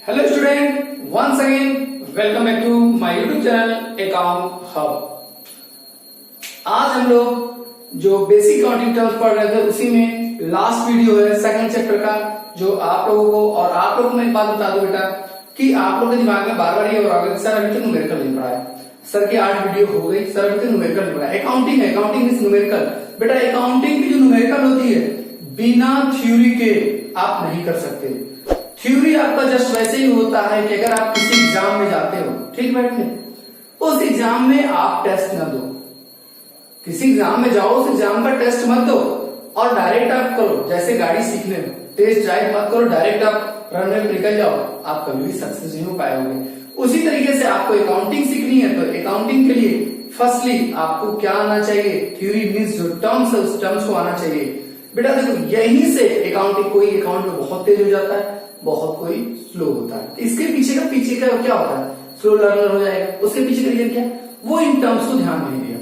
Hello student, once again welcome back to my YouTube channel account hub. आज हम लोग जो बेसिक अकाउंटिंग टर्म्स पढ़ रहे थे उसी में लास्ट वीडियो है सेकंड चैप्टर का, जो आप लोगों को और आप लोगों को मैं एक बात बता दूं बेटा कि आप लोगों के दिमाग में बार बार ये हो रहा है सर अभी तक न्यूमेरिकल नहीं पढ़ा है, सर की 8 वीडियो हो गई, सर अभी तक न्यूमेरिकल नहीं पढ़ा। अकाउंटिंग है, अकाउंटिंग इज न्यूमेरिकल। बेटा अकाउंटिंग की जो न्यूमेरिकल होती है बिना थ्योरी के आप नहीं कर सकते। थ्योरी आपका जस्ट वैसे ही होता है कि अगर आप किसी एग्जाम में जाते हो, ठीक बैठे, उस एग्जाम में आप टेस्ट न दो, किसी एग्जाम में जाओ उस एग्जाम का टेस्ट मत दो और डायरेक्ट आप करो। जैसे गाड़ी सीखने में टेस्ट ड्राइव मत करो, डायरेक्ट आप रनवे में निकल जाओ, आप कभी भी सक्सेस नहीं हो पाओगे। उसी तरीके से आपको अकाउंटिंग सीखनी है तो अकाउंटिंग के लिए फर्स्टली आपको क्या आना चाहिए, थ्योरी मीन्स जो टर्म्स है उस टर्म्स को आना चाहिए। बेटा देखो यहीं से अकाउंटिंग, कोई अकाउंट में बहुत तेज हो जाता है, बहुत कोई स्लो होता है। इसके पीछे का क्या होता है, स्लो लर्नर हो जाएगा। उसके पीछे का रीजन क्या है, वो इन टर्म्स को ध्यान नहीं दिया,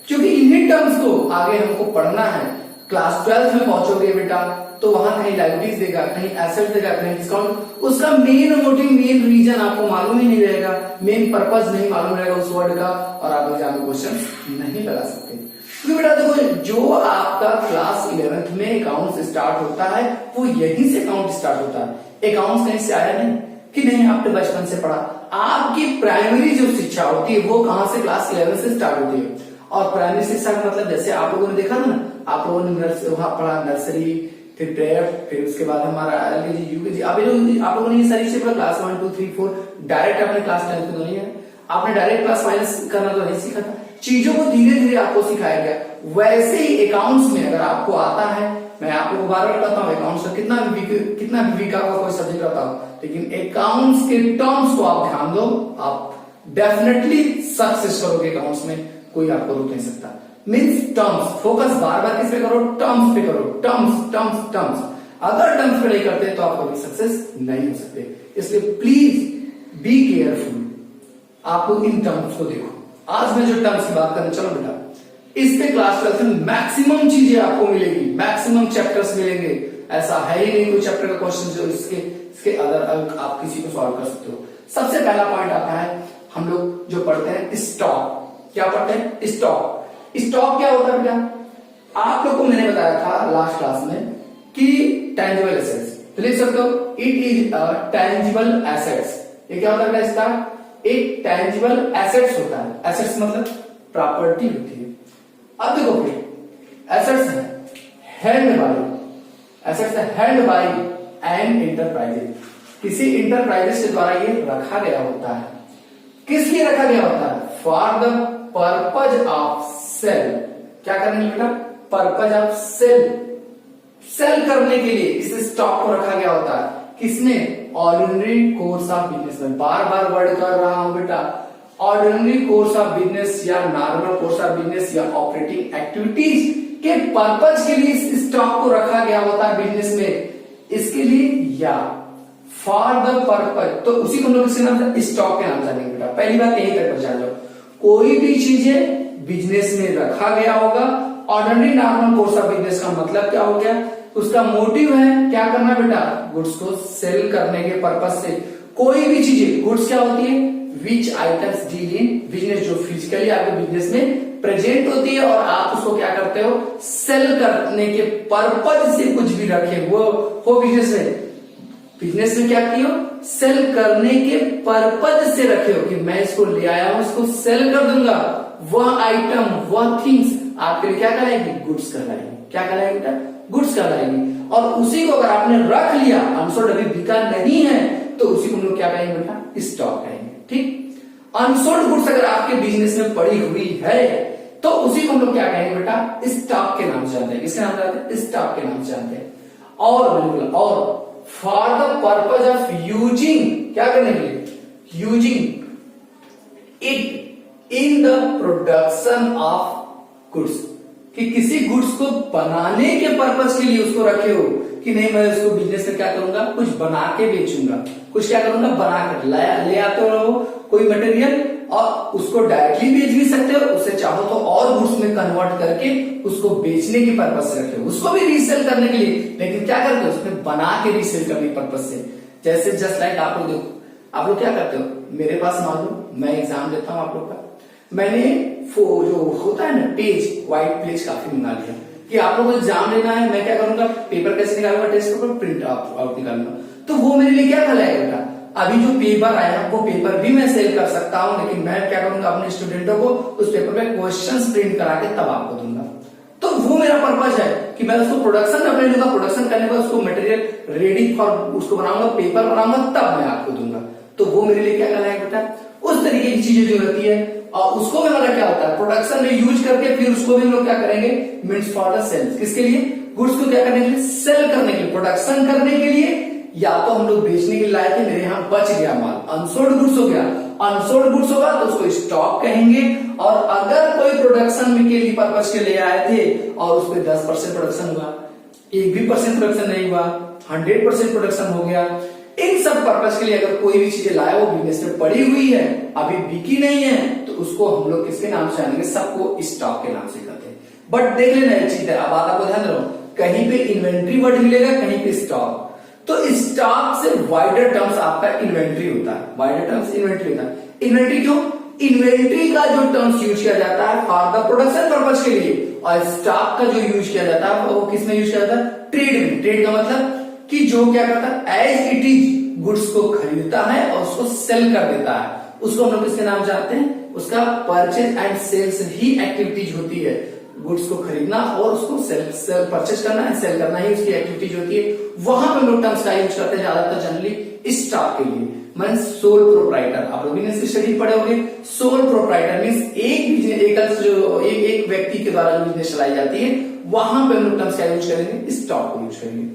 क्योंकि इन्हीं टर्म्स को आगे हमको पढ़ना है। क्लास 12 में पहुंचोगे बेटा तो वहां कहीं लाइबिलिटीज देगा, कहीं एसेट देगा, कहीं डिस्काउंट, उसका मेन मोटिव, मेन रीजन आपको मालूम ही नहीं रहेगा, मेन पर्पज नहीं मालूम रहेगा उस वर्ड का, और आप एग्जाम में क्वेश्चन नहीं लगा सकते। क्योंकि बेटा देखो जो आपका क्लास 11th में अकाउंट्स स्टार्ट होता है वो यहीं से अकाउंट स्टार्ट होता है। अकाउंट्स कहीं से आया नहीं कि नहीं आपने बचपन से पढ़ा। आपकी प्राइमरी जो शिक्षा होती है वो कहां से, क्लास 11 से स्टार्ट होती है। और प्राइमरी शिक्षा का मतलब जैसे आप लोगों ने देखा था ना, आप लोगों ने वहां पढ़ा नर्सरी, फिर प्रेप, फिर उसके बाद हमारा एलकेजी, यूकेजी। आप लोगों ने ये सारी चीजें क्लास 1 2 3 4 डायरेक्ट आपने क्लास 10 तो नहीं है, आपने डायरेक्ट क्लास माइनस करना तो नहीं सीखा था। चीजों को धीरे धीरे आपको सिखाया गया। वैसे ही अकाउंट्स में अगर आपको आता है, मैं आप लोगों को बार बार बताता हूँ अकाउंट्स का कितना भी वीक का कोई सब्जेक्ट रहता हो, लेकिन अकाउंट्स के टर्म्स को आप ध्यान दो, आप डेफिनेटली सक्सेस करोगे अकाउंट्स में, कोई आपको रोक नहीं सकता। मीन्स टर्म्स, फोकस बार बार किस पे करो, टर्म्स पे करो, टर्म्स टर्म्स टर्म्स। अगर टर्म्स पे नहीं करते तो आप कभी सक्सेस नहीं हो सकते। इसलिए प्लीज बी केयरफुल, आप लोग इन टर्म्स को देखो। आज मैं जो टर्म्स की बात करने चलो बेटा, इस पे क्लास 12 में मैक्सिमम चीजें आपको मिलेगी, मैक्सिमम चैप्टर्स मिलेंगे। ऐसा है ही नहीं कोई चैप्टर का क्वेश्चन जो इसके अदर आप किसी को सॉल्व कर सकते हो। सबसे पहला पॉइंट आता है, हम लोग जो पढ़ते हैं स्टॉक। क्या पढ़ते हैं, स्टॉक। स्टॉक क्या होता है बेटा, आप लोग को मैंने बताया था लास्ट क्लास में कि टेंजिबल एसेट्स, तो लिख सकते हो इट इज टेंजिबल एसेट्स। ये क्या होता है बेटा, इसका एक टेंजिबल एसेट्स होता है। एसेट्स मतलब प्रॉपर्टी होती है। अब देखो फिर एसेट्स है हेल्ड बाय, एसेट्स है हेल्ड बाय एन एंटरप्राइजेज, किसी इंटरप्राइजेज के द्वारा ये रखा गया होता है। किस लिए रखा गया होता है, for the purpose of sale. क्या करने के लिए बेटा, पर्पज ऑफ सेल, सेल करने के लिए इस स्टॉक को रखा गया होता है। किसमें, ऑर्डिनरी कोर्स ऑफ बिजनेस में। बार बार वर्ड कर रहा हूं बेटा, ऑर्डिनरी कोर्स ऑफ बिजनेस या नॉर्मल कोर्स ऑफ बिजनेस या ऑपरेटिंग एक्टिविटीज के पर्पज के लिए इस स्टॉक को रखा गया होता है बिजनेस में। इसके लिए या फॉर द पर्पज, तो उसी को हम लोग किसके नाम से, स्टॉक के नाम जानेंगे बेटा। पहली बात यही तक पहचान लो, कोई भी चीजें बिजनेस में रखा गया होगा। Ordinary normal course of business का मतलब क्या हो गया, उसका मोटिव है क्या करना बेटा, गुड्स को सेल करने के पर्पज से। कोई भी चीजें, गुड्स क्या होती है, which items deal in business, जो फिजिकली आपके बिजनेस में प्रेजेंट होती है और आप उसको क्या करते हो, सेल करने के पर्पज से कुछ भी रखे वो हो बिजनेस में। बिजनेस में क्या किए हो, सेल करने के पर्पज से रखे हो कि मैं इसको ले आया हूं, इसको सेल कर दूंगा। वह आइटम, वह थिंग्स आपके लिए क्या कहलाएगी, गुड्स कहलाएगी। क्या कहलाएगी बेटा, गुड्स कहलाएगी। और उसी को अगर आपने रख लिया, अनसोल्ड अभी बिका नहीं है, तो उसी को हम लोग क्या कहेंगे बेटा, स्टॉक कहेंगे। ठीक, अनसोल्ड गुड्स अगर आपके बिजनेस में पड़ी हुई है तो उसी को हम लोग क्या कहेंगे बेटा, स्टॉक के नाम से जानते हैं। किसके नाम से जानते हैं, स्टॉक के नाम से जानते हैं। और for the purpose of using, क्या करने के लिए, using it in the production of goods, कि किसी गुड्स को बनाने के पर्पज के लिए उसको रखे हो कि नहीं मैं उसको बिजनेस में क्या करूंगा, कुछ बना के बेचूंगा, कुछ क्या करूंगा, बनाकर ले आते हो कोई मटेरियल और उसको डायरेक्टली बेच भी सकते हो, उससे चाहो तो और गुड्स में कन्वर्ट करके उसको बेचने की पर्पज से रखे हो, उसको भी रीसेल करने के लिए, लेकिन क्या करते हो उसमें बना के रीसेल करने के पर्पज से। जैसे जस्ट लाइक आप लोग देखो, आप लोग क्या करते हो, मेरे पास मान लो मैं एग्जाम देता हूँ आप लोग का, मैंने जो होता है ना पेज, व्हाइट पेज काफी मंगा लिया कि आप लोगों को एग्जाम लेना है, मैं क्या करूंगा, पेपर कैसे निकालूंगा, टेस्ट पेपर प्रिंट आउट निकालूंगा, तो वो मेरे लिए क्या कहलाएगा, अभी जो पेपर आया वो पेपर भी मैं सेल कर सकता हूं, लेकिन मैं क्या करूंगा, अपने स्टूडेंटों को उस पेपर पे क्वेश्चंस प्रिंट करा के तब आपको दूंगा। तो वो मेरा पर्पज है कि मैं उसको प्रोडक्शन में अपने लूंगा, प्रोडक्शन करने के बाद उसको मटेरियल रेडी फॉर उसको बनाऊंगा, पेपर बनाऊंगा, तब मैं आपको दूंगा। तो वो मेरे लिए क्या कहलाएगा बेटा, उस तरीके की चीजें जो रहती है, और उसको भी हमारा क्या होता है, प्रोडक्शन में यूज करके फिर उसको भी लोग क्या करेंगे, मीन्स फॉर द सेल, किसके लिए, गुड्स को क्या करने के लिए, सेल करने के लिए, प्रोडक्शन करने के लिए, या तो हम लोग बेचने के लिए लाए थे, मेरे यहाँ बच गया माल, अनसोल्ड गुड्स हो गया, अनसोल्ड गुड्स होगा तो उसको स्टॉक कहेंगे। और अगर कोई प्रोडक्शन में के लिए पर्पज के लिए आए थे और उस पर 10% प्रोडक्शन हुआ, 1% प्रोडक्शन नहीं हुआ, 100% प्रोडक्शन हो गया, इन सब पर्पज के लिए अगर कोई भी चीजें लाया, वो बिजनेस में पड़ी हुई है, अभी बिकी नहीं है, तो उसको हम लोग किसके नाम से जानेंगे, सबको स्टॉक के नाम से कहते हैं। बट देख लेना एक चीज है, अब आपको ध्यान रहो, कहीं पे इन्वेंट्री वर्ड मिलेगा, कहीं पे स्टॉक, तो स्टॉक से वाइडर टर्म्स आपका इन्वेंट्री होता है, वाइडर टर्म्स इन्वेंट्री होता है। इन्वेंट्री क्यों, इन्वेंट्री का जो टर्म्स यूज किया जाता है फॉर द प्रोडक्शन पर्पज के लिए, और स्टॉक का जो यूज किया जाता है वो किसमें यूज किया जाता है, ट्रेड में। ट्रेड का मतलब कि जो क्या करता है, एज इट इज गुड्स को खरीदता है और उसको सेल कर देता है, उसको हम लोग किसके नाम जानते हैं, उसका परचेज एंड सेल्स ही एक्टिविटीज होती है, गुड्स को खरीदना और उसको सेल परचेज करना है, सेल करना ही उसकी एक्टिविटीज होती है। वहां पे लोग टर्म्स का यूज करते हैं ज्यादातर जनरली स्टॉक के लिए, मीन सोल प्रोप्राइटर। आप लोग बिजनेस स्टडी पढ़े होंगे, सोल प्रोप्राइटर मीन्स एक व्यक्ति के द्वारा जो बिजनेस चलाई जाती है, वहां पे हम लोग टर्म्स का यूज करेंगे, स्टॉक को यूज करेंगे।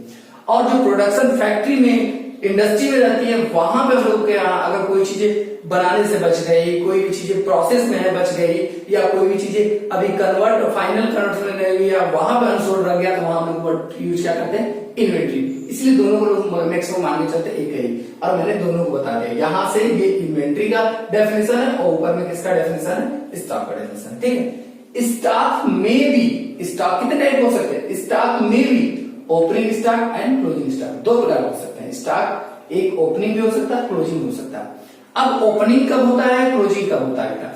और जो प्रोडक्शन फैक्ट्री में, इंडस्ट्री में रहती है, वहां पे हम लोग के अगर कोई चीजें बनाने से बच गई, कोई भी चीजें प्रोसेस में है बच गई, या कोई भी चीजें अभी फाइनल कन्वर्ट में गई, या वहां पे अनसोल्ड रह गया, तो वहां हम लोग यूज क्या करते हैं, इन्वेंट्री। इसलिए दोनों को लोग मैक्सिमम मान के चलते एक है, और मैंने दोनों को बता दिया। यहाँ से ये इन्वेंट्री का डेफिनेशन है और ऊपर में किसका डेफिनेशन है, स्टॉक का डेफिनेशन। ठीक है, स्टॉक में भी, स्टॉक कितने टाइप हो सकते हैं, स्टॉक में भी opening stock and closing stock, दो प्रकार हो सकते हैं। स्टॉक एक ओपनिंग भी हो सकता है, क्लोजिंग हो सकता है। अब ओपनिंग कब होता है, क्लोजिंग कब होता है?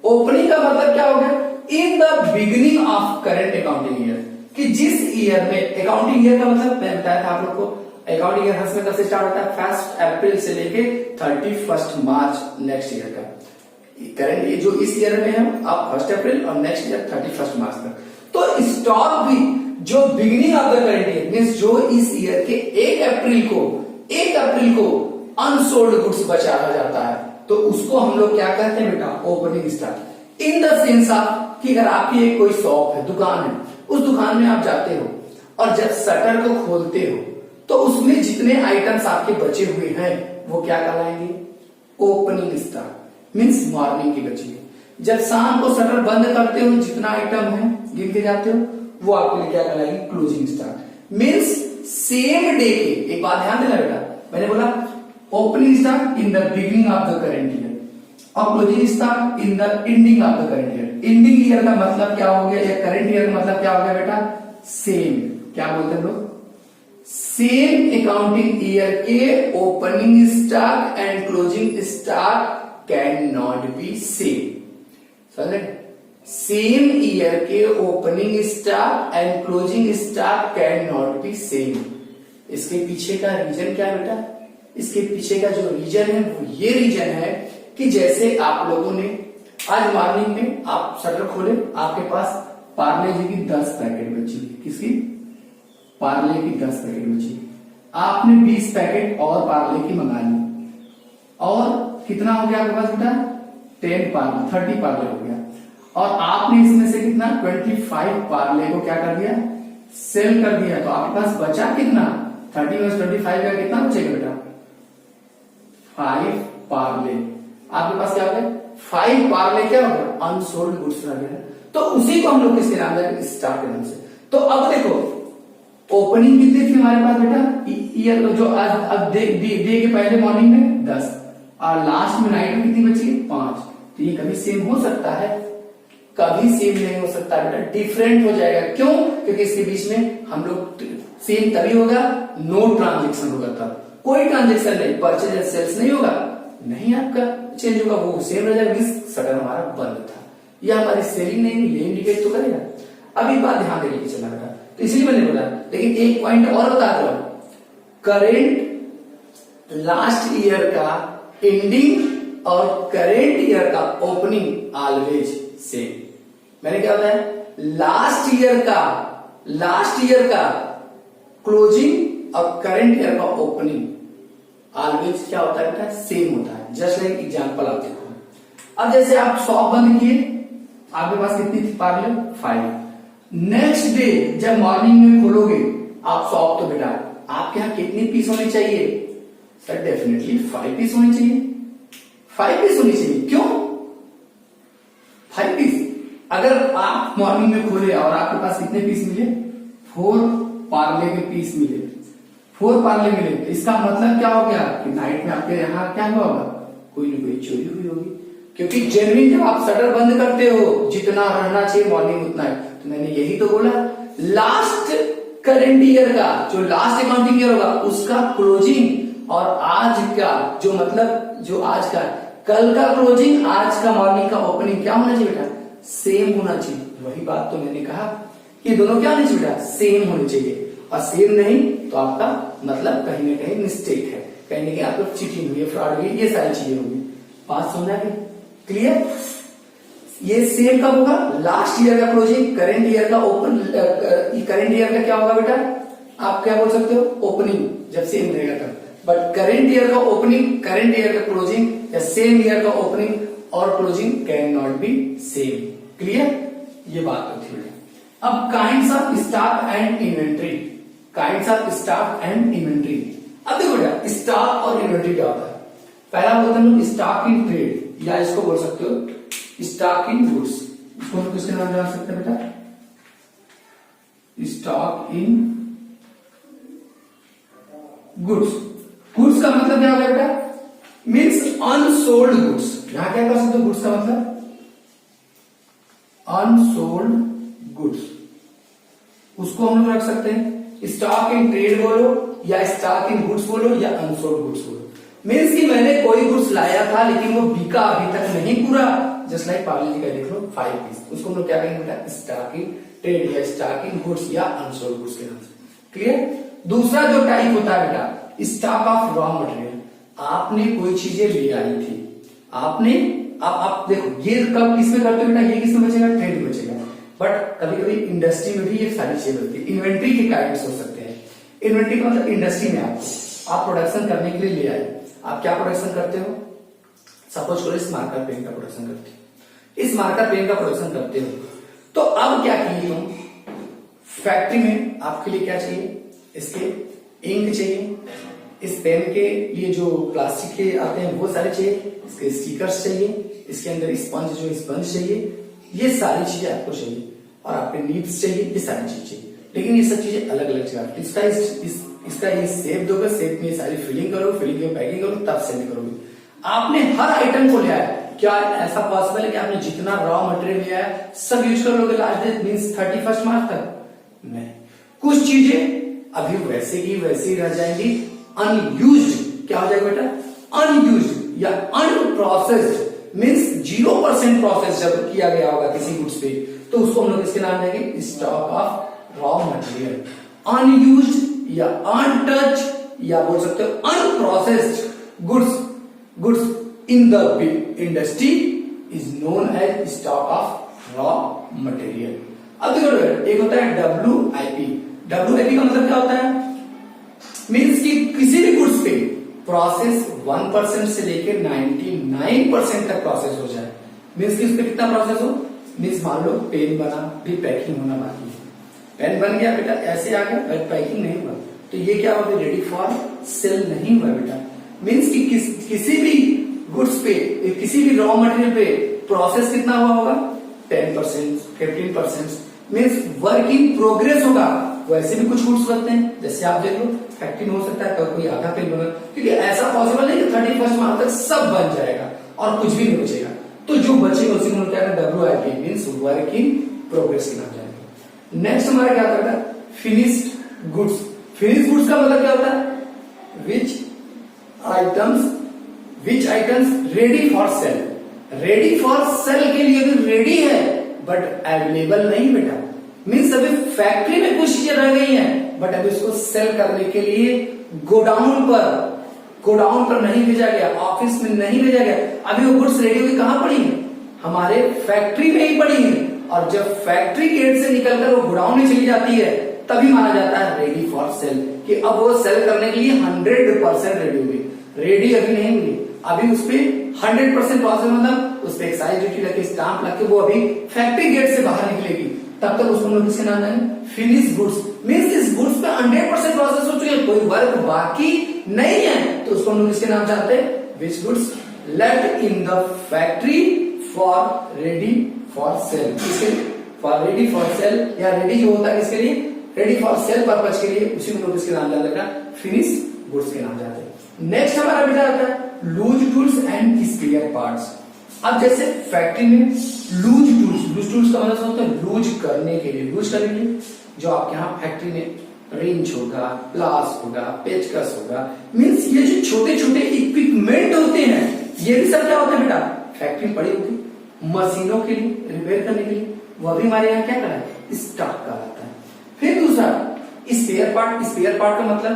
ओपनिंग का मतलब क्या हो गया, इन the beginning of current accounting year, कि जिस ईयर में, अकाउंटिंग ईयर का मतलब मैंने बताया था आप लोग को, अकाउंटिंग ईयर हर कब से स्टार्ट होता है, 1 अप्रैल से लेके 31 मार्च नेक्स्ट ईयर का। करंट ये जो इस ईयर में है आप 1 अप्रैल और नेक्स्ट ईयर 31 मार्च तक। तो स्टॉक भी जो beginning of the current year means जो इस ईयर के 1 अप्रैल को अनसोल्ड गुड्स बचा रहा जाता है, तो उसको हम लोग क्या कहते हैं बेटा, opening stock. In the sense of कि अगर आपकी एक कोई शॉप है, दुकान है, उस दुकान में आप जाते हो और जब शटर को खोलते हो तो उसमें जितने आइटम्स आपके बचे हुए हैं वो क्या कहलाएंगे, ओपनिंग स्टॉक मींस मॉर्निंग की बची है। जब शाम को शटर बंद करते हो, जितना आइटम है गिन के जाते हो, वो आपके लिए क्या कहलाएगी, closing stock means same day के। एक बात ध्यान देना बेटा, मैंने बोला opening stock in the beginning of the current year और closing stock in the ending of the current year. Ending year का मतलब क्या हो गया, या करंट ईयर का मतलब क्या हो गया बेटा, सेम। क्या बोलते हैं लोग, सेम अकाउंटिंग ईयर के opening stock and closing stock can not be same. समझे, सेम ईयर के opening stock and closing stock can not be same. इसके पीछे का रीजन क्या है बेटा, इसके पीछे का जो रीजन है वो ये रीजन है कि जैसे आप लोगों ने आज मॉर्निंग में आप शटर खोले, आपके पास पार्ले जी की 10 पैकेट बची, किसकी, पार्ले की 10 पैकेट बची, आपने 20 पैकेट और पार्ले की मंगा ली, और कितना हो गया आपके पास बेटा, 30 पार्ले हो गया, और आपने इसमें से कितना 25 पार्ले को क्या कर दिया, सेल कर दिया। तो आपके पास बचा कितना, 30 में 25 का कितना बचेगा बेटा, 5 पार्ले। आपके पास क्या हो गया, 5 पार्ले क्या हो गया, अनसोल्ड गुड्स रह गया। तो उसी को हम लोग किसके नाम से, स्टॉक के नाम से। तो अब देखो ओपनिंग कितनी थी हमारे पास बेटा, ईयर जो आज अब डे के पहले मॉर्निंग में 10 और लास्ट में नाइट में कितनी बची, 5। तो ये कभी सेम हो सकता है, कभी सेम नहीं हो सकता बेटा, डिफरेंट हो जाएगा। क्यों, क्योंकि इसके बीच में हम लोग सेम तभी होगा, नो ट्रांजेक्शन होगा तब। कोई ट्रांजेक्शन नहीं, परचेज एंड सेल्स नहीं होगा, नहीं आपका चेंज होगा, वो सेम रह जाएगा, मींस शटर हमारा बंद था, या हमारी सेलिंग नहीं हुई, ये इंडिकेट तो करेगा। अब एक बात ध्यान देके चलना बेटा, तो इसलिए मैंने बोला, लेकिन एक पॉइंट और बता दो, करेंट लास्ट ईयर का एंडिंग और करेंट ईयर का ओपनिंग ऑलवेज सेम। मैंने क्या बताया, लास्ट ईयर का क्लोजिंग और करंट ईयर का ओपनिंग ऑलवेज क्या होता है बेटा, सेम होता है। जस्ट लाइक एग्जांपल आप देखो, अब जैसे आप शॉप बंद किए, आपके पास कितनी थी पार्ले, 5। नेक्स्ट डे जब मॉर्निंग में खोलोगे आप शॉप, तो बेटा आपके यहाँ कितनी पीस होनी चाहिए सर, डेफिनेटली 5 पीस होनी चाहिए, 5 पीस होनी चाहिए। क्यों 5 पीस? अगर आप मॉर्निंग में खोले और आपके पास कितने पीस मिले, 4 पार्ले के पीस मिले, 4 पार्ले मिले, इसका मतलब क्या हो गया कि नाइट में आपके यहाँ क्या हुआ होगा, कोई ना कोई चोरी हुई होगी। क्योंकि जेन्युइन जब आप शटर बंद करते हो, जितना रहना चाहिए मॉर्निंग उतना है। तो मैंने यही तो बोला, लास्ट करेंट ईयर का जो लास्ट अकाउंटिंग ईयर होगा उसका क्लोजिंग और आज का जो मतलब जो आज का कल का क्लोजिंग, आज का मॉर्निंग का ओपनिंग क्या होना चाहिए बेटा, सेम होना चाहिए। वही बात तो मैंने कहा कि दोनों क्या होने चाहिए बेटा, सेम होने चाहिए, और सेम नहीं तो आपका मतलब कहीं ना कहीं मिस्टेक है, कहीं ना कहीं आपको चीटिंग हुई है, फ्रॉड हुई, ये सारी चीजें होंगी। बात समझ आ गई, क्लियर? ये सेम कब होगा, लास्ट ईयर का क्लोजिंग, करंट ईयर का ओपन, करंट ईयर का क्या होगा बेटा, आप क्या बोल सकते हो, ओपनिंग, जब सेम रहेगा तब। बट करंट ईयर का ओपनिंग, करंट ईयर का क्लोजिंग या सेम ईयर का ओपनिंग और closing can not be same. Clear? ये बात होती है। अब kinds of stock and inventory, kinds of stock and inventory. अब देखो बेटा, स्टॉक और इन्वेंट्री क्या होता है। पहला बोलते हैं स्टॉक इन ट्रेड, या इसको बोल सकते हो स्टॉक इन गुड्स। इसको हम किसके नाम जान सकते हैं बेटा, स्टॉक इन गुड्स। गुड्स का मतलब क्या होगा बेटा, मीन्स अनसोल्ड गुड्स। यहां क्या कर सकते हो, गुड्स का मतलब अनसोल्ड गुड्स, उसको हम लोग रख सकते हैं स्टॉक इन ट्रेड बोलो या स्टॉक इन गुड्स बोलो या अनसोल्ड गुड्स बोलो। मीन्स कि मैंने कोई गुड्स लाया था लेकिन वो बिका अभी तक नहीं पूरा, जस्ट लाइक पार्ले जी का देख लो 5 पीस, उसको हम लोग क्या कहेंगे बेटा, स्टॉक इन ट्रेड या स्टॉक इन गुड्स या अनसोल्ड गुड्स के नाम से। क्लियर? दूसरा जो टाइप होता है बेटा, स्टॉक ऑफ रॉ मटेरियल। आपने कोई चीजें ले आई थी, आपने आप देखो ये कब किसमें करते हो बेटा, ये किसमें बचेगा, ट्रेड में बचेगा। बट कभी कभी इंडस्ट्री में भी ये सारी चीजें बनती है। इन्वेंट्री के काइंड्स हो सकते हैं। इन्वेंट्री का मतलब इंडस्ट्री में आप प्रोडक्शन करने के लिए ले आए, आप क्या प्रोडक्शन करते हो, सपोज करो इस मार्कर पेन का प्रोडक्शन करते हो, इस मार्कर पेन का प्रोडक्शन करते हो, तो अब क्या किए तुम, फैक्ट्री में आपके लिए क्या चाहिए, इसके इंक चाहिए, इस पेन के लिए जो प्लास्टिक के आते हैं वो सारे चाहिए, इसके स्टिकर्स चाहिए, इसके अंदर स्पंज जो स्पंज चाहिए, ये सारी चीजें आपको चाहिए, और आपके नीब्स चाहिए, ये सारी चीजें चाहिए। लेकिन ये सब चीजें अलग अलग जगह, इसका ये शेप दोगे, शेप में सारी फिलिंग करो, फिलिंग में पैकिंग करो, तब सेंड करोगे। आपने हर आइटम को लिया है, क्या ऐसा पॉसिबल है कि आपने जितना रॉ मटेरियल लिया है सब यूज कर लोगे लास्ट डेट मींस 31 मार्च तक? नहीं, कुछ चीजें अभी वैसे की वैसे ही रह जाएंगी, अनयूज्ड। क्या हो जाएगा बेटा, अनयूज्ड या अनप्रोसेस्ड, मींस 0% प्रोसेस जब किया गया होगा किसी गुड्स पे, तो उसको हम लोग इसके नाम देंगे stock of raw material. Unused या अनटच या बोल सकते हो unprocessed goods in the industry is known as stock of raw material. अब देखो एक होता है WIP। WIP का मतलब क्या होता है, मीन्स कि किसी भी गुड्स पे प्रोसेस 1% से लेकर 99% तक प्रोसेस हो जाए। मीन्स कि उस पे कितना प्रोसेस हो, मीन्स मान लो पेन बना, भी पैकिंग होना बाकी है, पेन बन गया बेटा, ऐसे आ गया बट पैकिंग नहीं हुआ, तो ये क्या होगा, रेडी फॉर सेल नहीं हुआ बेटा। मीन्स कि किसी भी गुड्स पे, किसी भी रॉ मटेरियल पे प्रोसेस कितना हुआ होगा, 10%, 15%, मीन्स वर्क इन प्रोग्रेस होगा। वैसे भी कुछ गुड्स बनते हैं, जैसे आप देख लो फैक्ट्री में हो सकता है कोई आधा पेन बना, क्योंकि ऐसा पॉसिबल नहीं कि 31 मार्च तक सब बन जाएगा और कुछ भी नहीं बचेगा, तो जो बचेगा उसी को क्या है, WIP means work in progress के नाम जाएगा। नेक्स्ट हमारा क्या करता है, फिनिश्ड गुड्स। फिनिश्ड गुड्स का मतलब क्या होता है, which items, which items ready for sale. Ready for sale के लिए भी रेडी है बट अवेलेबल नहीं बेटा, मीन्स अभी फैक्ट्री में कुछ चीजें रह गई हैं बट अभी उसको सेल करने के लिए गोडाउन पर नहीं भेजा गया, ऑफिस में नहीं भेजा गया। अभी वो गुड्स रेडी हुई कहां पड़ी है? हमारे फैक्ट्री में ही पड़ी है। और जब फैक्ट्री गेट से निकलकर वो गोडाउन में चली जाती है तभी माना जाता है रेडी फॉर सेल, कि अब वो सेल करने के लिए 100% रेडी हुई। रेडी अभी नहीं हुई, अभी उस पर 100% प्रोसेस, मतलब उस पर एक्साइज ड्यूटी लग के स्टाम्प लग के वो अभी फैक्ट्री गेट से बाहर निकलेगी। तब तक उसको हम लोग किसके नाम देंगे? Finish goods. मीन्स इस गुड्स पे 100% प्रोसेस हो चुकी है, कोई वर्क बाकी नहीं है, तो उसको हम लोग किसके नाम चाहते हैं? Which goods left in the factory for ready for cell. किसके लिए? फॉर रेडी फॉर सेल, या रेडी जो होता है किसके लिए? रेडी फॉर सेल पर्पज के लिए, उसी को लोग किसके नाम जाते हैं? फिनिश गुड्स के नाम जाते हैं। नेक्स्ट हमारा बेटा आता है loose tools and spare parts. अब जैसे फैक्ट्री में लूज टूल्स का मतलब होता है लूज करने के लिए, जो आपके यहाँ फैक्ट्री में रेंच होगा, प्लास होगा, पेचकस होगा, मीन्स ये जो छोटे छोटे इक्विपमेंट होते हैं ये भी सब क्या होता है बेटा? फैक्ट्री में पड़ी होती मशीनों के लिए, रिपेयर करने के लिए, वह भी हमारे यहाँ क्या करा है? स्टॉक कहलाता है। फिर दूसरा स्पेयर पार्ट का मतलब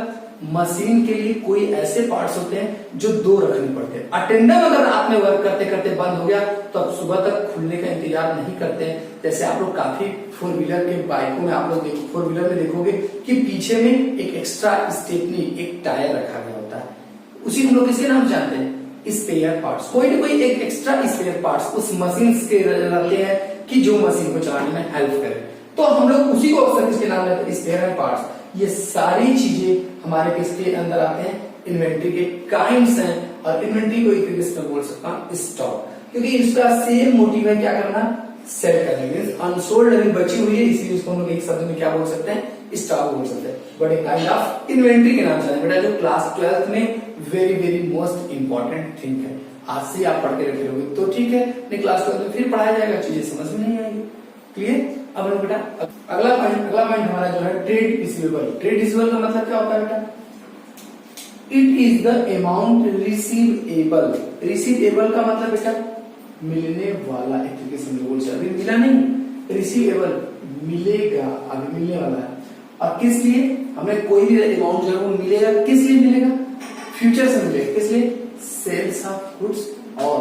मशीन के लिए कोई ऐसे पार्ट्स होते हैं जो दो रखने पड़ते हैं। अटेंडर अगर रात में वर्क करते करते बंद हो गया तो अब सुबह तक खुलने का इंतजार नहीं करते हैं। जैसे आप लोग काफी फोर व्हीलर के बाइकों में आप लोग फोर व्हीलर में देखोगे कि पीछे में एक एक्स्ट्रा स्टेपनी, एक टायर रखा गया होता है, उसी हम लोग इसके नाम जानते हैं स्पेयर पार्ट्स। कोई ना कोई एक एक्स्ट्रा स्पेयर पार्ट्स उस मशीन के रहते हैं कि जो मशीन को चलाने में हेल्प करे, तो हम लोग उसी को अक्सर किसके नाम लेते हैं? Spare parts. ये सारी चीजें हमारे किसके अंदर आते हैं? इन्वेंट्री के काइंड्स हैं। और इन्वेंट्री को एक तरीके से बोल सकता हूँ स्टॉक, क्योंकि इसका सेम मोटिव है क्या करना? सेल करने। अनसोल्ड अभी बची हुई है, इसीलिए इसको हम लोग एक शब्द में क्या बोल सकते हैं? स्टॉक बोल सकते हैं। बट एक काइंड ऑफ इन्वेंट्री के नाम से बेटा, जो क्लास 12th में वेरी मोस्ट इंपॉर्टेंट थिंग है। आज से आप पढ़ के रखे रहोगे तो ठीक है, नहीं क्लास 12 में फिर पढ़ाया जाएगा, चीजें समझ में नहीं आएगी। क्लियर? अब बेटा अगला पॉइंट हमारा जो है ट्रेड रिसीवेबल। ट्रेड रिसीवेबल का मतलब क्या होता है बेटा? It is the amount receivable. Receivable का मतलब बेटा मिलने वाला, एक तरीके से बोल सकते, अभी मिला नहीं, रिसीवेबल मिलेगा, अभी मिलने वाला है। और किस लिए? हमें कोई भी अमाउंट जो है वो मिलेगा, किस लिए मिलेगा? फ्यूचर से मिलेगा। किस लिए? सेल्स ऑफ गुड्स और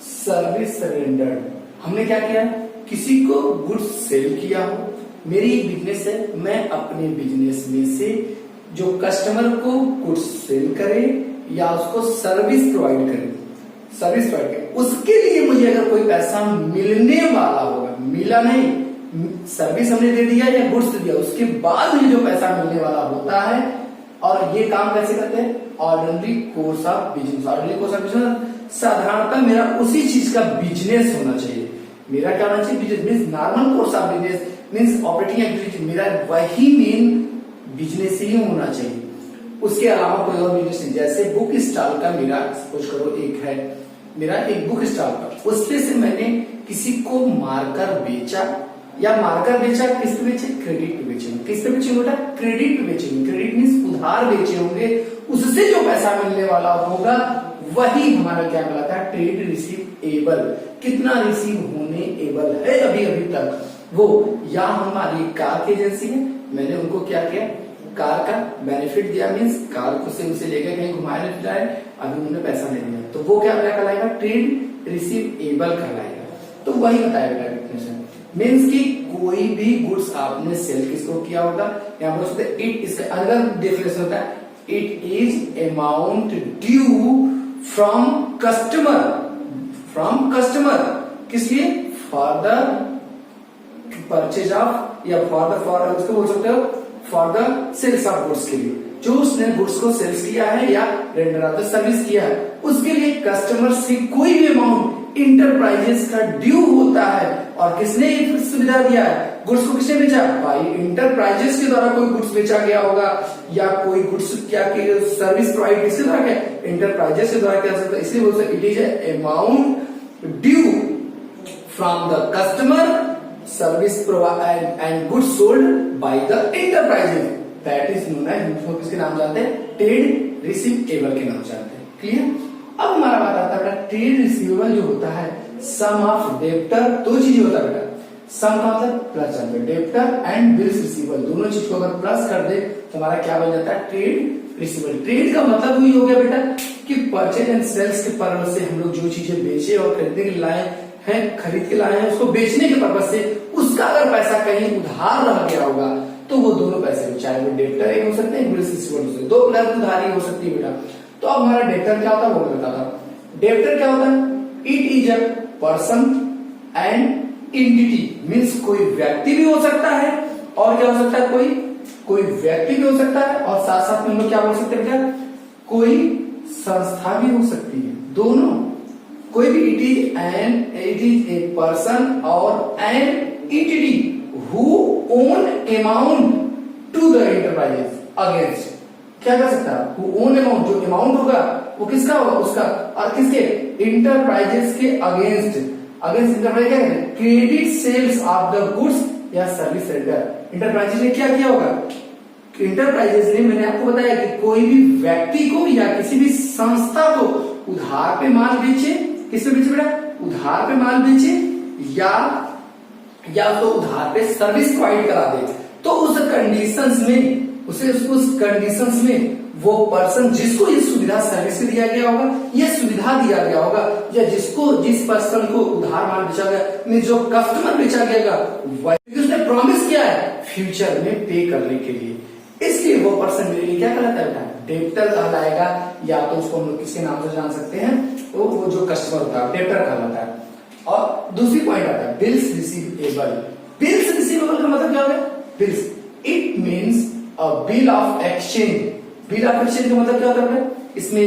सर्विस रेंडर्ड। हमने क्या किया? किसी को गुड्स सेल किया हो, मेरी बिजनेस है, मैं अपने बिजनेस में से जो कस्टमर को गुड्स सेल करे या उसको सर्विस प्रोवाइड करे, उसके लिए मुझे अगर कोई पैसा मिलने वाला होगा, मिला नहीं, सर्विस हमने दे दिया या गुड्स दे दिया, उसके बाद मुझे जो पैसा मिलने वाला होता है। और ये काम कैसे करते हैं? Ordinary course of business. साधारणतः मेरा उसी चीज का बिजनेस होना चाहिए। मेरा क्या होना चाहिए? Business means normal course of business means operating activity, मेरा वही मेन बिजनेस ही होना चाहिए, उसके अलावा कोई और बिजनेस नहीं। जैसे बुक स्टॉल का मेरा सपोज करो एक है, मेरा एक बुक स्टॉल का, उसमें से मैंने किसी को मार्कर बेचा, या मार्कर बेचा किस पे बेचे? क्रेडिट पे बेचेंगे। किस पे बेचेंगे बेटा? क्रेडिट पे बेचेंगे। क्रेडिट मीन्स उधार बेचे होंगे, उससे जो पैसा मिलने वाला होगा वही हमारा क्या कहलाता है? Trade receivable. कितना रिसीव होने एबल है अभी तक वो, या हमारी कार की एजेंसी है, मैंने उनको क्या किया? कार का बेनिफिट दिया, मीन्स कार को से उसे लेकर कहीं घुमाए जाए, अभी उन्होंने पैसा नहीं दिया, तो वो क्या कहलाएगा? ट्रेड रिसीवेबल कहलाएगा। तो वही बताएगा डेफिनेशन, मीन्स कि कोई भी गुड्स आपने सेल किसको किया होगा, यहाँ बोल सकते इट, इसका अगर डेफिनेशन होता है it is amount due from customer, किस लिए? फॉर द परचेज ऑफ, या फॉर उसको बोल सकते हो for the sales of goods के लिए, जो उसने गुड्स को सेल्स किया है या रेंडर ऑफ द सर्विस किया है, उसके लिए कस्टमर से कोई भी अमाउंट इंटरप्राइजेस का ड्यू होता है। और किसने ये सुविधा दिया है? गुड्स को किसने बेचा? भाई इंटरप्राइजेस के द्वारा कोई गुड्स बेचा गया होगा, या कोई गुड्स क्या सर्विस प्रोवाइड किसके द्वारा किया? इंटरप्राइजेस के द्वारा किया सकता है। इसलिए बोल सकते it is amount due from the customer service provide and goods sold by the enterprises, that is known as, किसके नाम जानते हैं? ट्रेड रिसीवेबल के नाम जानते हैं। क्लियर? अब हमारा बात आता है ट्रेड रिसीवेबल जो होता है सम ऑफ डेब्टर, दो चीजें होता है बेटा, सम का मतलब प्लस जानते हैं, डेब्टर एंड बिल्स रिसीवेबल, दोनों चीज को अगर प्लस कर दे तो हमारा क्या बन जाता है ट्रेड रिसीवेबल। ट्रेड का मतलब वही हो गया बेटा कि परचेज एंड सेल्स के पर्पज से हम लोग जो चीजें बेचे और खरीदने के लिए लाए हैं, खरीद के लाए हैं, उसको बेचने के पर्पज से उसका अगर पैसा कहीं उधार रह गया होगा तो वो दोनों पैसे, चाहे वो डेब्टर एक हो सकते हैं, बिल्स रिसीवेबल हो सकते हैं, दो प्रकार की उधारी हो सकती है बेटा। तो अब हमारा डेब्टर क्या होता है वो बताता। डेब्टर क्या होता है? It is a person and entity, means कोई व्यक्ति भी हो सकता है और क्या हो सकता है, कोई व्यक्ति भी हो सकता है और साथ साथ में हम लोग क्या बोल सकते हैं बेटा, कोई संस्था भी हो सकती है, दोनों। कोई भी इट इज ए पर्सन और an entity who own amount to the enterprises against, क्या कर सकता है, हु ओन अमाउंट, जो अमाउंट होगा वो किसका होगा, उसका, और किसके, इंटरप्राइजेस के अगेंस्ट इंटरप्राइज क्या कहते हैं, credit sales of the goods या सर्विस रेंडर। इंटरप्राइजेस ने क्या किया होगा, इंटरप्राइजेस ने, मैंने आपको बताया कि कोई भी व्यक्ति को या किसी भी संस्था को उधार पे माल बेचे, किस पे बेचे बेटा, उधार पे माल बेचे या तो उधार पे सर्विस प्रोवाइड करा दे, तो उस कंडीशंस में उस कंडीशंस में वो पर्सन जिसको ये सुविधा सर्विस दिया गया होगा, ये सुविधा दिया गया होगा, या जिस पर्सन को उधार माल बेचा गया, जो कस्टमर बेचा गया वही उसने प्रॉमिस किया है फ्यूचर में पे करने के लिए, इसलिए वो पर्सन मेरे लिए क्या कहलाता है, डेब्टर कहलाएगा, या तो उसको हम लोग किसके नाम से जान सकते हैं, वो जो कस्टमर होता है डेब्टर कहलाता है। और दूसरी पॉइंट आता है बिल्स रिसीवेबल। बिल्स रिसीवेबल का मतलब क्या होगा, bills, it means a bill of exchange. Bill of exchange का मतलब क्या होता है, इसमें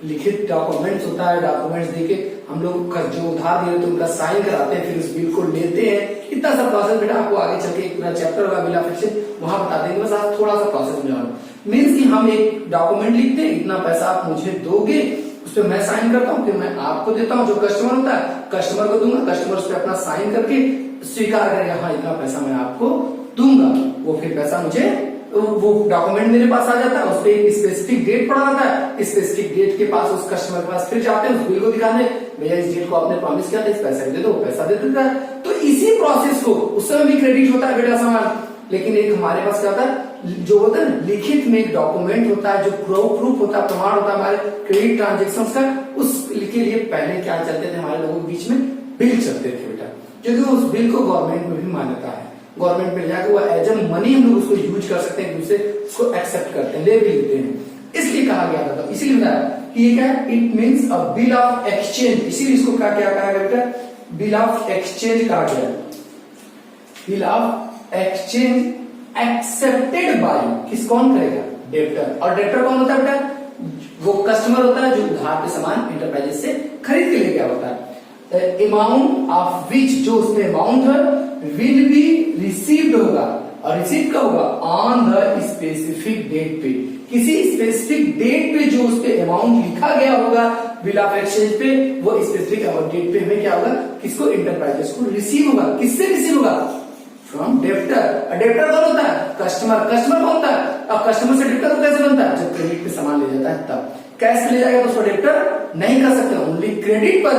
लिखित डॉक्यूमेंट्स होता है, डॉक्यूमेंट्स देके हम लोग का जो उधार दे रहे थे उनका साइन कराते हैं, फिर उस बिल को लेते हैं। इतना सा प्रोसेस बेटा आपको आगे चल के एक पूरा चैप्टर होगा बिल ऑफ एक्सचेंज, वहां बता देंगे, बस आप थोड़ा सा प्रोसेस में जानो। मीन्स कि हम एक डॉक्यूमेंट लिखते हैं, इतना पैसा आप मुझे दोगे, उस पर मैं साइन करता हूँ, फिर मैं आपको देता हूँ, जो कस्टमर होता है कस्टमर को दूंगा, कस्टमर उस पर अपना साइन करके स्वीकार करेगा, हाँ इतना पैसा मैं आपको दूंगा, वो फिर पैसा मुझे, वो डॉक्यूमेंट मेरे पास आ जाता है, उस पर एक स्पेसिफिक डेट पड़ा रहता है, स्पेसिफिक डेट के पास उस कस्टमर के पास फिर जाते हैं, उस बिल को दिखाने, भैया इस डेट को आपने प्रॉमिस किया था, इस पैसा दे दो, पैसा दे देता है। तो इसी प्रोसेस को उस समय भी क्रेडिट होता है बेटा सामान, लेकिन एक हमारे पास क्या होता है, जो होता है लिखित में एक डॉक्यूमेंट होता है, जो प्रूफ होता है, प्रमाण होता है हमारे क्रेडिट ट्रांजेक्शंस का, उसके लिए पहले क्या चलते थे हमारे लोगों के बीच में, बिल चलते थे बेटा, क्योंकि उस बिल को गवर्नमेंट में भी मान्यता है, गवर्नमेंट में जाकर वो एज ए मनी हम लोग उसको यूज कर सकते हैं, दूसरे उसको एक्सेप्ट करते हैं, ले भी लेते हैं, इसलिए कहा गया था। इसीलिए बताया कि ये क्या है, it means a bill of exchange, इसीलिए इसको क्या कहा गया बेटा, बिल ऑफ एक्सचेंज कहा गया, bill of exchange accepted by, किस कौन करेगा, डेब्टर। और डेब्टर कौन होता है बेटा, वो कस्टमर होता है जो उधार पे सामान इंटरप्राइजेस से खरीद के लेके होता है, अमाउंट ऑफ विच, जो उसमें अमाउंट है विल बी रिसीव्ड होगा, और रिसीव कब होगा, ऑन द स्पेसिफिक डेट पे, किसी स्पेसिफिक डेट पे जो उस पे अमाउंट लिखा गया होगा बिल ऑफ एक्सचेंज पे, वो स्पेसिफिक डेट पे हमें क्या होगा, किसको, इंटरप्राइजेस को रिसीव होगा, किससे रिसीव होगा, फ्रॉम डेब्टर। डेब्टर कौन होता है, कस्टमर कौन होता है, अब कस्टमर से डेब्टर कैसे बनता है, जब क्रेडिट पे सामान ले जाता है तब, कैश ले जाएगा तो उसको डेब्टर नहीं कर सकते, ओनली क्रेडिट पर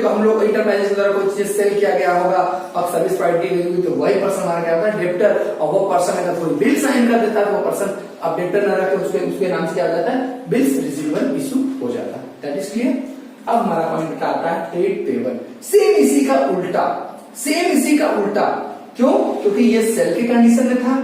हम लोग इंटरप्राइजेस द्वारा कोई चीज सेल किया गया होगा और सर्विस प्रोवाइड की गई तो वही पर्सन हमारा क्या होता है, डेब्टर। और वो पर्सन अगर कोई बिल साइन कर देता है तो वो पर्सन अब डेब्टर न रखे, उसके नाम से क्या हो जाता है, बिल्स रिसीवेबल इशू हो जाता है। That is clear. अब हमारा पॉइंट क्या आता है, ट्रेड पेबल। सेम इसी का उल्टा, क्यों, क्योंकि ये सेल के कंडीशन में था,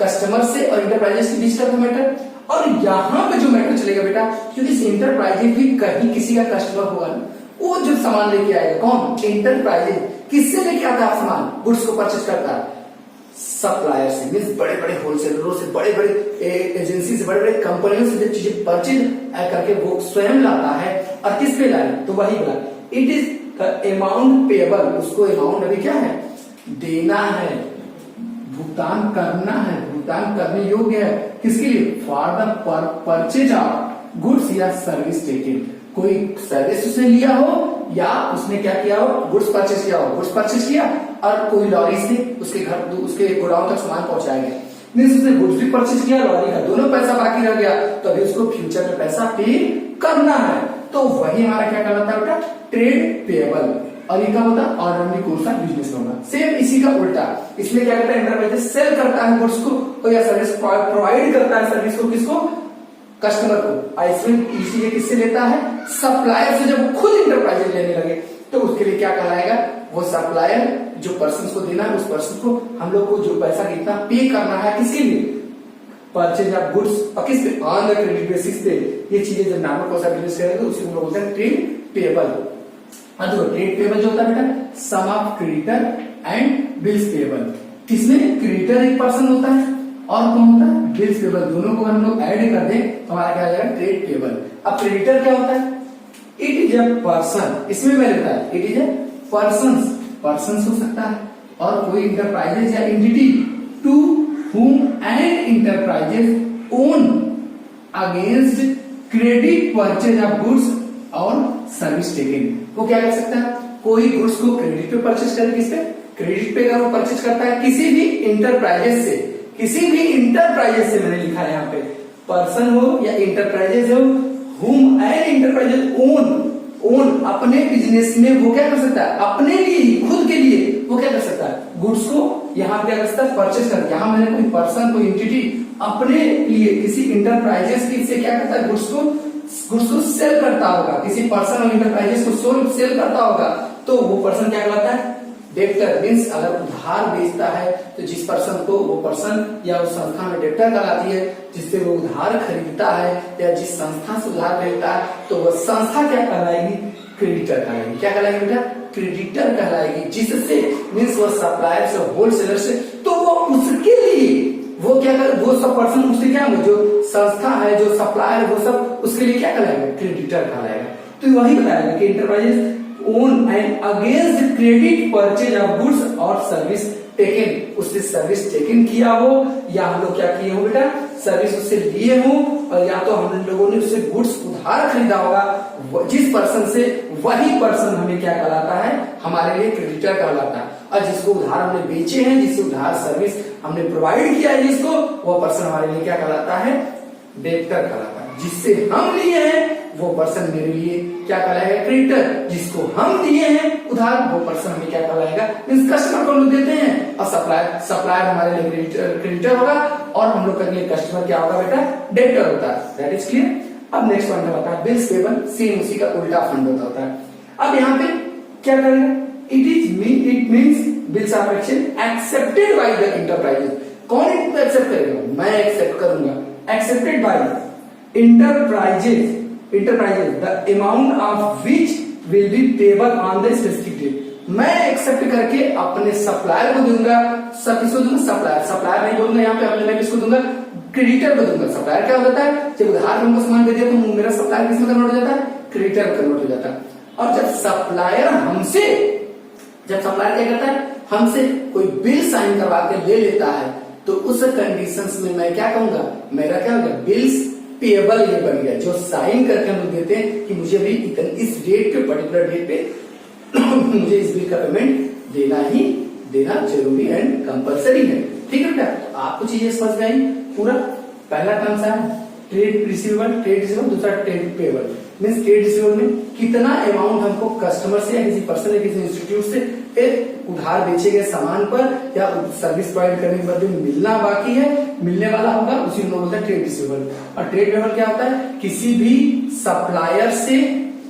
कस्टमर से और इंटरप्राइजेस के बीच का मैटर, और यहां पे जो मैटर चलेगा बेटा, क्योंकि इंटरप्राइजेस भी कहीं किसी का कस्टमर होगा ना, वो जो सामान लेके आएगा कौन, इंटरप्राइजेस। किससे लेके आता है सामान, गुड्स को परचेज करता है, सप्लायर से, मींस बड़े बड़े होलसेलरों से, बड़े बड़े एजेंसी से, बड़े बड़े कंपनियों से जब चीजें परचेज करके वो स्वयं लाता है, और किस पे लाए, तो वही बोला, इट इज अमाउंट पेएबल, उसको अमाउंट अभी क्या है, देना है, भुगतान करना है, भुगतान करने योग्य है, किसके लिए, for the purchase of goods या सर्विस टेकन, कोई सर्विस उसने लिया हो या उसने क्या किया हो, गुड्स परचेज किया हो, गुड्स परचेज किया और कोई लॉरी से उसके घर, उसके गोडाउन तक सामान पहुंचाया गया, मींस उसने गुड्स भी परचेज किया, लॉरी का दोनों पैसा बाकी रह गया, तो अभी उसको फ्यूचर में पैसा पे करना है, तो वही हमारा क्या कहलाता है बेटा, ट्रेड पेएबल। और ये क्या होता है, ऑर्डिनरी कोर्स ऑफ बिजनेस होगा। सेम इसी का उल्टा, इसमें क्या करता है, एंटरप्राइजेस सेल करता है गुड्स को या सर्विस प्रोवाइड करता है सर्विस को, किसको, कस्टमर को। इसमें इसीलिए किससे लेता है, सप्लायर से। जब खुद इंटरप्राइजेस लेने लगे तो उसके लिए क्या कहलाएगा, वो सप्लायर जो पर्सन को देना है, उस पर्सन को हम लोग को जो पैसा कितना पे करना है, किसके लिए, परचेज ऑफ गुड्स, और किस पे, ऑन द क्रेडिट बेसिस पे। ये चीजें जब नॉर्मल कोर्स ऑफ बिजनेस करेंगे उसी को बोलते हैं ट्रेड पेएबल। देखो ट्रेड पेएबल जो होता है बेटा, sum of creditor and bills payable. किसमें, क्रेडिटर एक पर्सन होता है और कौन होता है, बिल्स पेएबल। दोनों को हम लोग ऐड कर दें तो हमारा क्या आ जाएगा, ट्रेड पेएबल। अब क्रेडिटर क्या होता है, इट इज अ पर्सन, इसमें मैं लेता है इट इज अ पर्सन हो सकता है, और कोई इंटरप्राइजेज या entity to whom and enterprises own against credit purchase of goods और सर्विस टेकन। वो क्या कर सकता है, कोई गुड्स को क्रेडिट पे परचेज करे, किस पे, क्रेडिट पे अगर वो परचेज करता है किसी भी इंटरप्राइजेज से, किसी भी इंटरप्राइजेज से, मैंने लिखा है यहाँ पे, पर्सन हो या इंटरप्राइजेज हो, whom एंड इंटरप्राइजेज ओन अपने बिजनेस में वो क्या कर सकता है, अपने लिए, खुद के लिए वो क्या कर सकता है, गुड्स को यहाँ क्या कर सकता है, परचेज कर। यहाँ मैंने कोई पर्सन, कोई एंटिटी अपने लिए किसी इंटरप्राइजेस की से क्या करता है, गुड्स को सेल करता होगा, किसी पर्सन और इंटरप्राइजेस को सेल करता होगा, तो वो पर्सन क्या कहलाता है, डेप्टर। मीन्स अगर उधार बेचता है तो जिस पर्सन को, वो पर्सन या उस संस्था में डेप्टर कहलाती है, जिससे वो उधार खरीदता है या जिस संस्था से उधार खरीदता है, तो वह संस्था क्या कहलाएगी, क्रेडिटर कहलाएगी। क्या कहलाएगी बेटा, क्रेडिटर कहलाएगी। जिससे मीन्स वो सप्लायर से, होलसेलर से, तो वो उसके लिए वो क्या कर, वो सब पर्सन उससे क्या, जो संस्था है, जो सप्लायर, वो सब उसके लिए क्या कहलाएगा, क्रेडिटर कहलाएगा। तो वही बताया कि enterprises own and against credit purchase of goods और सर्विस टेकन, उससे सर्विस टेकन किया हो या हम लोग क्या किए हो बेटा, सर्विस उससे लिए हो, और या तो हम लोगों ने उससे गुड्स उधार खरीदा होगा, जिस पर्सन से, वही पर्सन हमें क्या कहलाता है, हमारे लिए क्रेडिटर कहलाता है। और जिसको उधार हमने बेचे हैं, जिससे उधार सर्विस हमने प्रोवाइड किया है जिसको, वो पर्सन हमारे लिए क्या कहलाता है, डेब्टर कहलाता है। जिससे हम लिए हैं वो पर्सन मेरे लिए क्या कहलाएगा, क्रेडिटर। जिसको हम दिए हैं उधार, वो पर्सन हमें क्या कहलाएगा, मींस कस्टमर को हम लोग देते हैं, और सप्लायर हमारे लिए क्रेडिटर होगा, और हम लोग के लिए कस्टमर क्या होगा बेटा, डेब्टर होता है। That is clear. अब नेक्स्ट पॉइंट होता है बिल्स पेएबल, सेम उसी का उल्टा फंड होता है। अब यहाँ पे क्या करेगा, it means bills of accepted by the enterprises. कौन एक्सेप्ट करेगा, मैं एक्सेप्ट करूंगा, accepted by enterprises the amount of which will be payable on the specific date. मैं एक्सेप्ट करके अपने सप्लायर को दूंगा, किसको दूंगा, सप्लायर नहीं बोलूंगा यहाँ पे, मैं किसको दूंगा, क्रेडिटर को दूंगा। सप्लायर क्या होता है, जब उधार हमको सामान दे दिया तो मेरा सप्लायर किसमें कन्वर्ट हो जाता है, क्रेडिटर कन्वर्ट हो जाता है। और जब सप्लायर क्या करता है, हमसे कोई बिल साइन करवा के ले लेता है, तो उस कंडीशंस में मैं क्या कहूंगा, मेरा क्या होगा, बिल्स पेएबल ये बन गया, जो साइन करके हम लोग देते हैं कि मुझे भी इस डेट पे, पर्टिकुलर डेट पे मुझे इस बिल का पेमेंट देना जरूरी एंड कंपलसरी है। ठीक है बेटा, आपको चीजें समझ गई पूरा। पहला टर्म था ट्रेड रिसीवेबल, दूसरा trade payable. Means trade receivable में कितना अमाउंट हमको कस्टमर से या किसी पर्सन या किसी इंस्टीट्यूट से एक उधार बेचे गए सामान पर या सर्विस प्रोवाइड करने के बाद मिलना बाकी है, मिलने वाला होगा, उसी में बोलते हैं ट्रेड रिसीवेबल। और ट्रेड पेएबल क्या होता है, किसी भी सप्लायर से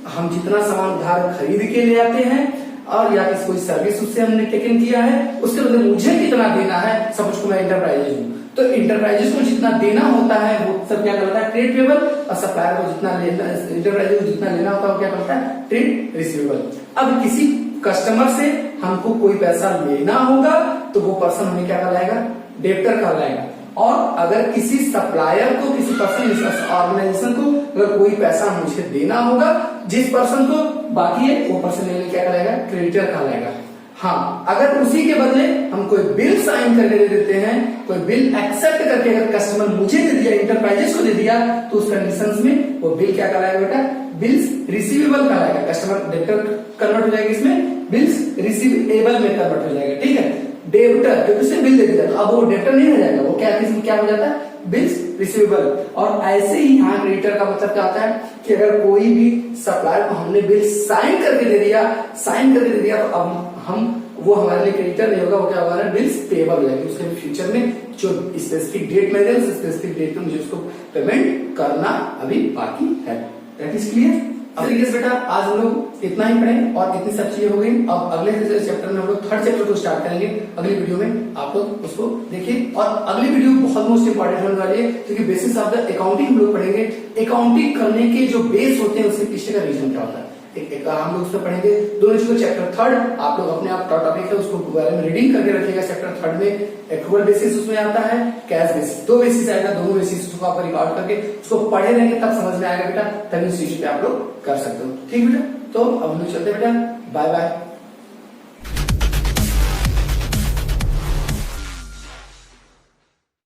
हम जितना सामान उधार खरीद के ले आते हैं और या किसी कोई सर्विस उससे हमने टेकन किया है, उसके बदले मुझे कितना देना है। सपोज को मैं इंटरप्राइजेज हूँ, तो इंटरप्राइजेज को जितना देना होता है वो सब क्या करता है, ट्रेड पेएबल। और सप्लायर को जितना लेना, इंटरप्राइजेज को जितना लेना होता है वो क्या करता है, ट्रेड रिसीवेबल। अब किसी कस्टमर से हमको कोई पैसा लेना होगा तो वो पर्सन हमें क्या कहलाएगा, डेब्टर कहलाएगा। और अगर किसी सप्लायर को, किसी पर्सन, ऑर्गेनाइजेशन को अगर कोई पैसा मुझे देना होगा, जिस पर्सन को बाकी है वो पर्सन क्या कहलाएगा, क्रेडिटर कहलाएगा। हाँ, अगर उसी के बदले हम कोई बिल साइन करके दे देते हैं, कोई बिल एक्सेप्ट करके अगर कस्टमर मुझे दे दिया, इंटरप्राइजेस को दे दिया, तो उस कंडीशंस में वो बिल क्या कहलाएगा बेटा, बिल्स रिसीवेबल कहलाएगा। कस्टमर डेब्टर कन्वर्ट हो जाएगा, इसमें बिल्स रिसीवेबल में कन्वर्ट हो जाएगा। ठीक है, डेबिटर, क्योंकि उसने बिल दे दिया, तो अब वो डेबिटर नहीं रह जाएगा, वो क्या हो जाता है, बिल्स रिसीवेबल। और ऐसे ही यहाँ क्रेडिटर का मतलब क्या होता है कि अगर कोई भी सप्लायर को हमने बिल साइन करके दे दिया, तो अब हम वो हमारे लिए क्रेडिटर नहीं होगा, वो क्या होगा, बिल्स पेएबल है, उसके फ्यूचर में जो स्पेसिफिक डेट में दे, उस स्पेसिफिक डेट में मुझे उसको पेमेंट करना अभी बाकी है। That is clear. अब देखिए बेटा, आज हम लोग इतना ही पढ़े और इतनी सब चीजें हो गई। अब अगले चैप्टर में हम लोग थर्ड चैप्टर को स्टार्ट करेंगे। अगली वीडियो में आप लोग उसको देखिए, और अगली वीडियो बहुत मोस्ट इंपॉर्टेंट होने वाली है, क्योंकि बेसिस ऑफ द अकाउंटिंग हम लोग पढ़ेंगे। अकाउंटिंग करने के जो बेस होते हैं उसके पीछे का रीजन क्या होता है, एक हम लोग उसमें पढ़ेंगे। दोनों चीजों, चैप्टर थर्ड आप लोग अपने आप टॉपिक है उसको बारे में रीडिंग करके रखिएगा। चैप्टर थर्ड में एक्रूअल बेसिस उसमें आता है, कैश बेसिस, दो बेसिस आएगा, दोनों बेसिस को आप रिकॉर्ड करके उसको पढ़े रहेंगे, तब समझ में आएगा बेटा, तभी उस चीज पे आप लोग कर सकते हो। ठीक बेटा, तो अब हम लोग चलते बेटा, बाय बाय।